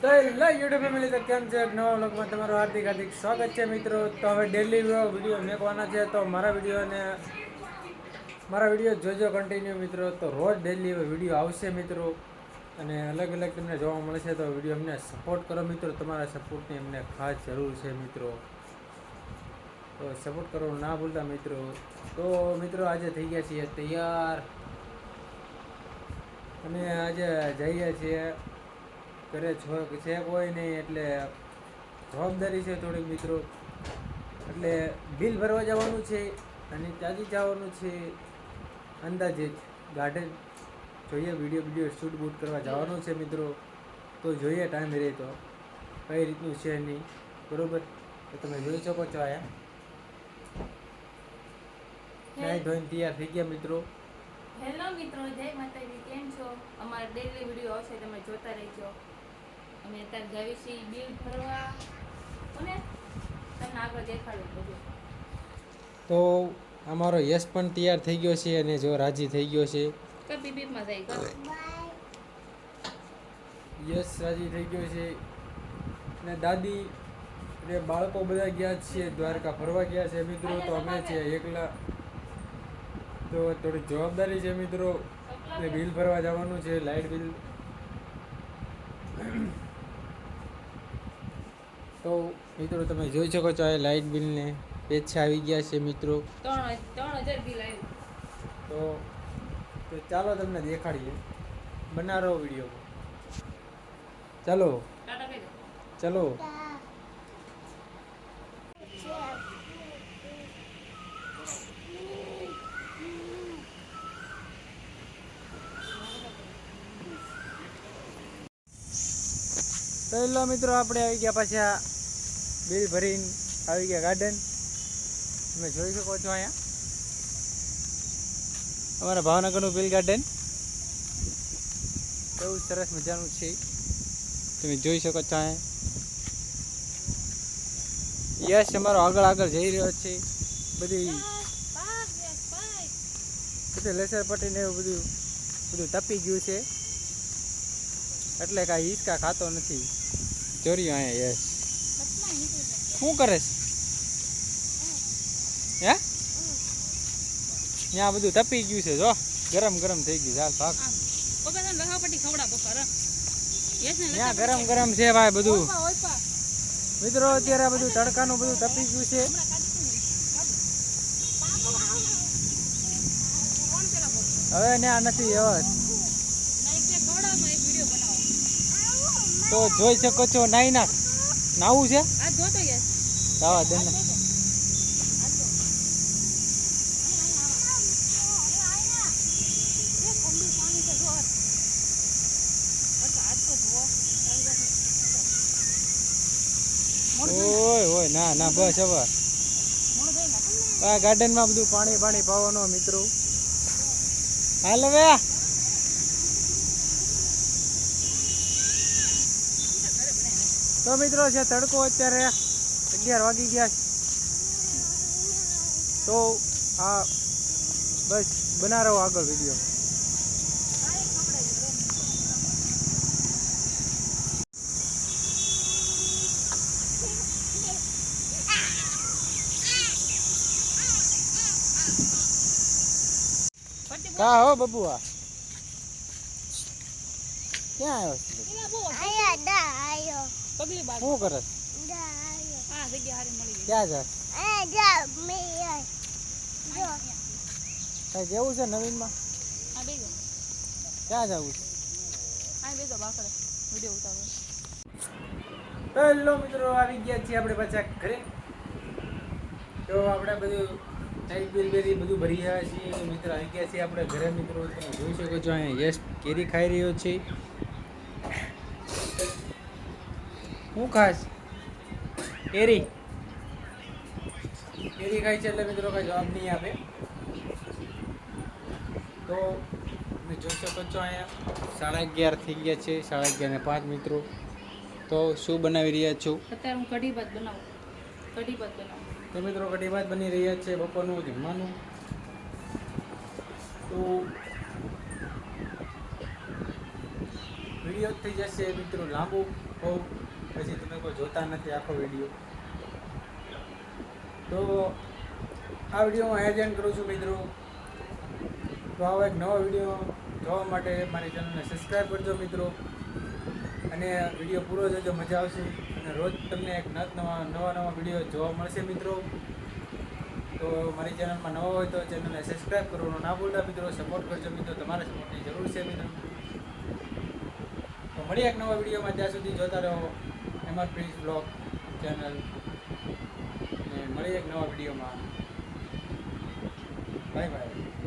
તો hello YouTube family, તો કેમ છે? નવા વ્લોગમાં તમારું હાર્દિક હાર્દિક સ્વાગત છે મિત્રો. તો હવે ડેલી વિડીયો મેકવાના છે, તો મારા વિડીયો જોજો કન્ટિન્યુ મિત્રો. તો રોજ ડેલી વિડીયો આવશે મિત્રો, અને અલગ અલગ તમને જોવા મળશે. તો વિડીયો અમને સપોર્ટ કરો મિત્રો, તમારા સપોર્ટની અમને ખાસ જરૂર છે મિત્રો. તો સપોર્ટ કરવાનું ના ભૂલતા મિત્રો. તો મિત્રો આજે થઈ ગયા છીએ તૈયાર, અને આજે જઈએ છીએ ઘરે. છે કોઈ નહીં એટલે જવાબદારી છે થોડીક મિત્રો. એટલે બિલ ભરવા જવાનું છે, અને ત્યાંથી જવાનું છે અંદાજે ગાર્ડન. જોઈએ વિડીયો શૂટ બૂટ કરવા જવાનું છે મિત્રો. તો જોઈએ ટાઈમ રહે તો કઈ રીતનું છે નહીં, બરાબર. તો તમે જોઈ શકો છો. આયા નાઈ ધોઈને તૈયાર થઈ ગયા મિત્રો. હેલો મિત્રો, જય માતાજી. કેમ છો? અમારા ડેલી વિડીયો આવશે, તમે જોતા રહેજો. અમે અત્યારે જાવી છીએ બિલ ભરવા, અને તમને આગળ દેખાડું બધું. તો અમારો યશ પણ તૈયાર થઈ ગયો છે, અને જો રાજી થઈ ગયો છે. કપી બીપમાં જાય કર. યશ રાજી થઈ ગયો છે, અને દાદી અને બાળકો બધા ગયા છે દ્વારકા ફરવા ગયા છે મિત્રો. તો અમે છે એકલા. તો થોડી જવાબદારી છે મિત્રો, ને બિલ ભરવા જવાનું છે, લાઇટ બિલ. તો મિત્રો તમે જોઈ શકો છો, આ લાઇટ બિલને પેચ્છા આવી ગયા છે મિત્રો. 3000 બિલ આવ્યું. તો ચાલો તમને દેખાડીએ, બનારો વિડીયો. ચાલો ટાટા કહી દો. ચલો. પહેલો મિત્રો આપણે આવી ગયા પાછા બિલ ભરીને આવી ગયા ગાર્ડન. તમે જોઈ શકો છો અહીંયા અમારા ભાવનગરનું બિલ ગાર્ડન બહુ સરસ મજાનું છે. તમે જોઈ શકો છો અહીંયા યશ અમારો આગળ આગળ જઈ રહ્યો છે. બધી લેસર પટ્ટીને એવું બધું તપી ગયું છે, એટલે કાંઈ હિંચકા ખાતો નથી. ચોર્યો અહીંયા યશ શું કરે છે? હે ત્યાં બધું તપી ગયું છે, જો ગરમ ગરમ થઈ ગયું. ચાલ ભાગ ત્યાં ગરમ ગરમ છે ભાઈ બધું મિત્રો. અત્યારે બધું તડકાનું બધું તપી ગયું છે. હવે ત્યાં નથી હવે. તો જોઈ શકો છો, નાવું છે. આવા દે ને. ઓય ઓય ના બસ હવે આ ગાર્ડનમાં બધું પાણી પાવાનું મિત્રો. હાલ હવે તો મિત્રો છે તડકો. અત્યારે 11 વાગી ગયા. તો આ બસ બના રહો આગળ વિડીયો. કા હો બબુઆ, ક્યાં આવ્યો? શું કરે? ક્યાં છે? કઈ કેવું છે નવીનમાં? ક્યાં જવું છે? હેલો મિત્રો, આવી ગયા છીએ આપણે પાછા ઘરે. તો આપણે બધું લાઇટ બિલ બધું ભરી રહ્યા છીએ મિત્રો. આવી ગયા છીએ આપણે ઘરે મિત્રો. તમે જોઈ શકો છો અહીંયા યશ કેરી ખાઈ રહ્યો છે. હું ખાસ કેરી ખાય છે એટલે મિત્રો કઈ જવાબ નહીં આપે. તો તમે જોઈ શકો છો અહીંયા 11:30 થઈ ગયા છે, 11:05 મિત્રો. તો શું બનાવી રહ્યા છો? અત્યારે હું કઢી ભાત બનાવું. તો મિત્રો કઢી ભાત બની રહ્યા છે, બપોરનું જમવાનું. તો વિડીયો થઈ જશે મિત્રો લાંબુ બહુ, પછી તમે કોઈ જોતા નથી આખો વિડીયો. તો આ વિડીયો હું આયોજન કરું છું મિત્રો. તો આવો એક નવો વિડીયો જોવા માટે મારી ચેનલને સબસ્ક્રાઈબ કરજો મિત્રો, અને વિડીયો પૂરો જોજો, મજા આવશે. અને રોજ તમને એક નવા વિડીયો જોવા મળશે મિત્રો. તો મારી ચેનલમાં નવો હોય તો ચેનલને સબસ્ક્રાઈબ કરવાનું ના ભૂલતા મિત્રો. સપોર્ટ કરજો મિત્રો, તમારા સપોર્ટની જરૂર છે મિત્રો. તો મળીએ એક નવા વિડીયોમાં, ત્યાં સુધી જોતા રહો MR પ્રિન્સ બ્લોગ ચેનલ, અને મળીએ એક નવા વિડીયોમાં. Bye bye.